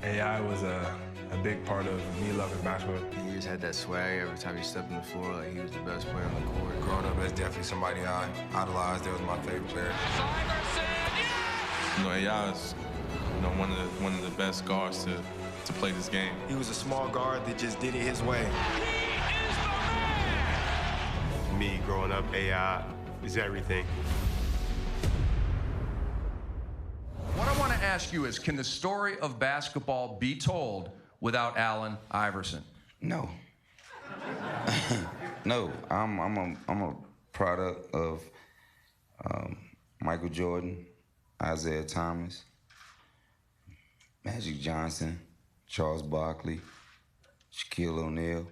AI was a big part of me loving basketball. He just had that swag every time he stepped on the floor, like he was the best player on the court. Growing up, that's definitely somebody I idolized. That was my favorite player. Iverson, yes! You know, AI is, one of the best guards to play this game. He was a small guard that just did it his way. He is the man! Me growing up, AI is everything. What I want to ask you is, can the story of basketball be told without Allen Iverson? No. No, I'm a product of Michael Jordan, Isaiah Thomas, Magic Johnson, Charles Barkley, Shaquille O'Neal,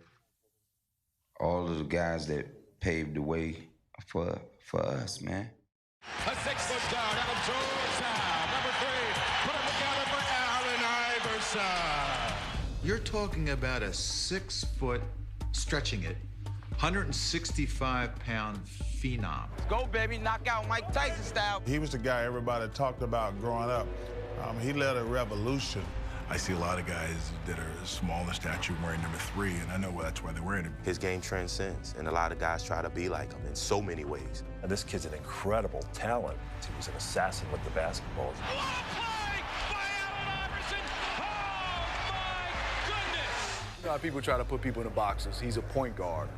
all of the guys that paved the way for us, man. A 6-foot guard, Adam Jones now. Number 3, put him together for Allen Iverson. You're talking about a 6-foot, stretching it, 165-pound phenom. Go, baby, knock out Mike Tyson style. He was the guy everybody talked about growing up. He led a revolution. I see a lot of guys that are small in stature wearing number 3, and I know that's why they're wearing it. His game transcends, and a lot of guys try to be like him in so many ways. And this kid's an incredible talent. He was an assassin with the basketball. What a play by Allen Iverson! Oh, my goodness! You know, people try to put people in the boxes. He's a point guard.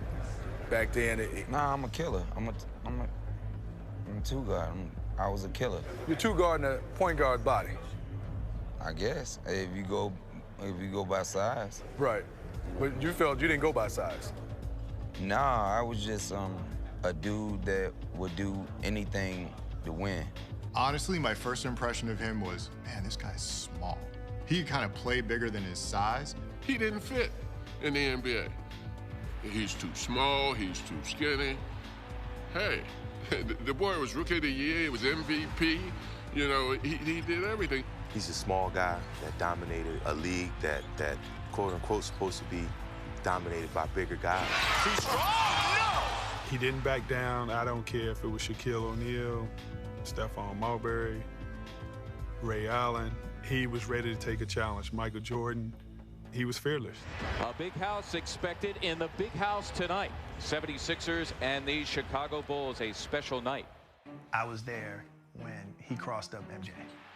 Back then, Nah, I'm a killer. I'm a two-guard. I was a killer. You're two-guard in a point guard body. I guess, if you go by size. Right. But you felt you didn't go by size. Nah, I was just a dude that would do anything to win. Honestly, my first impression of him was, man, this guy's small. He kind of played bigger than his size. He didn't fit in the NBA. He's too small, he's too skinny. Hey, the boy was Rookie of the Year, he was MVP. You know, he did everything. He's a small guy that dominated a league that quote-unquote supposed to be dominated by bigger guys. Too strong! No! He didn't back down. I don't care if it was Shaquille O'Neal, Stephon Marbury, Ray Allen. He was ready to take a challenge. Michael Jordan, he was fearless. A big house expected in the big house tonight. 76ers and the Chicago Bulls, a special night. I was there when he crossed up MJ.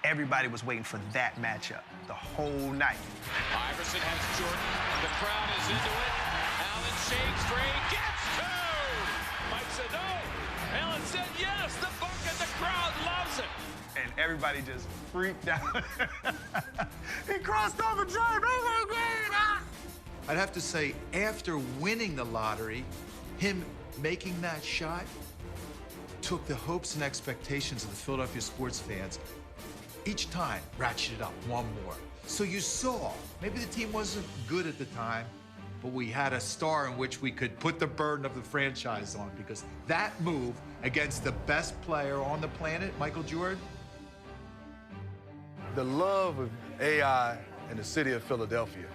Everybody was waiting for that matchup the whole night. Iverson has Jordan. The crowd is into it. Allen shakes free, gets 2! Mike said no. Allen said yes. The bucket, the crowd loves it. And everybody just freaked out. He crossed over Jordan. Oh, my God. I'd have to say, after winning the lottery, him making that shot took the hopes and expectations of the Philadelphia sports fans each time ratcheted up one more. So you saw, maybe the team wasn't good at the time, but we had a star in which we could put the burden of the franchise on, because that move against the best player on the planet, Michael Jordan. The love of AI in the city of Philadelphia.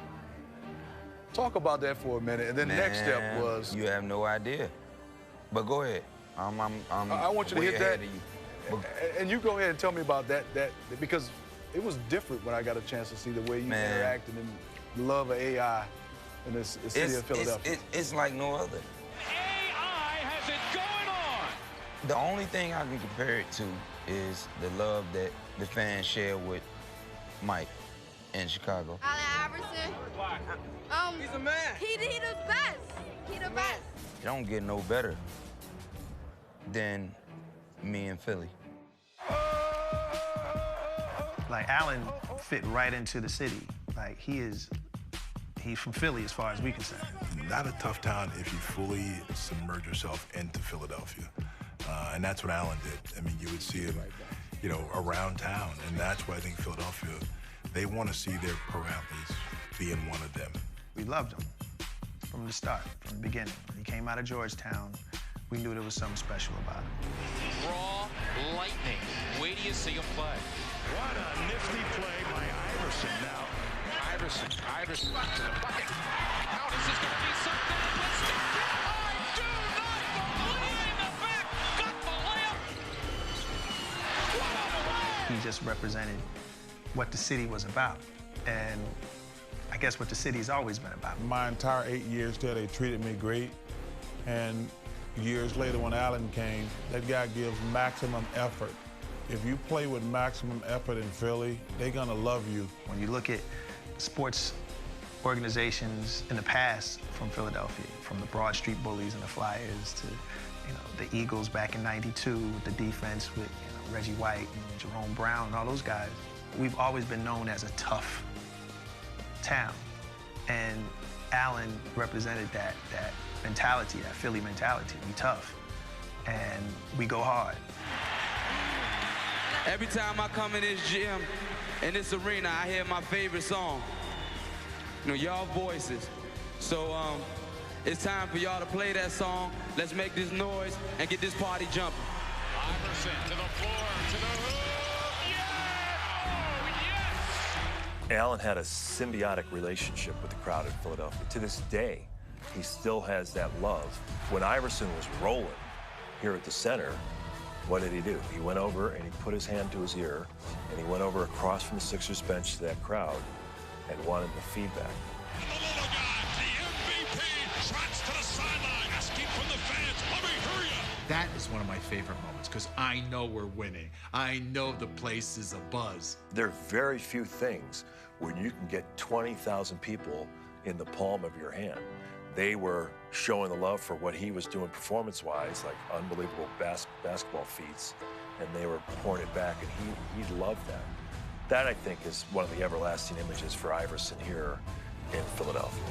Talk about that for a minute, and then the next step was... You have no idea. But go ahead. I want you to hit that. And you go ahead and tell me about that, because it was different when I got a chance to see the way you interacted and the love of AI in the city of Philadelphia. It's like no other. AI has it going on. The only thing I can compare it to is the love that the fans share with Mike in Chicago. Allen Iverson. He's a man. He the best. He the best. It don't get no better than me in Philly. Like, Allen fit right into the city. Like, he's from Philly as far as we concerned. Not a tough town if you fully submerge yourself into Philadelphia. And that's what Allen did. I mean, you would see him, you know, around town. And that's why I think Philadelphia, they want to see their pro athletes being one of them. We loved him from the start, from the beginning. When he came out of Georgetown, we knew there was something special about him. Raw lightning. Wait till you see him play. What a nifty play by Iverson now. Iverson to the bucket. Now this is going to be something twisted. I do not believe the back. Got the layup. What a play. He just represented what the city was about. And I guess what the city's always been about. My entire 8 years there, they treated me great. And years later, when Allen came, that guy gives maximum effort. If you play with maximum effort in Philly, they're gonna love you. When you look at sports organizations in the past from Philadelphia, from the Broad Street Bullies and the Flyers to, the Eagles back in '92 with the defense with Reggie White and Jerome Brown and all those guys, we've always been known as a tough town. And Allen represented that mentality, that Philly mentality. We tough, and we go hard. Every time I come in this gym, in this arena, I hear my favorite song. Y'all voices. So it's time for y'all to play that song. Let's make this noise and get this party jumping. Iverson to the floor, to the hoop. Yeah! Oh, yes! Allen had a symbiotic relationship with the crowd in Philadelphia. To this day, he still has that love. When Iverson was rolling here at the center, what did he do? He went over and he put his hand to his ear, and he went over across from the Sixers bench to that crowd and wanted the feedback. The little guy, the MVP, trots to the sideline, asking from the fans, let me hear you. That is one of my favorite moments because I know we're winning. I know the place is abuzz. There are very few things where you can get 20,000 people in the palm of your hand. They were showing the love for what he was doing performance-wise, like unbelievable basketball feats, and they were pouring it back, and he loved that. That, I think, is one of the everlasting images for Iverson here in Philadelphia.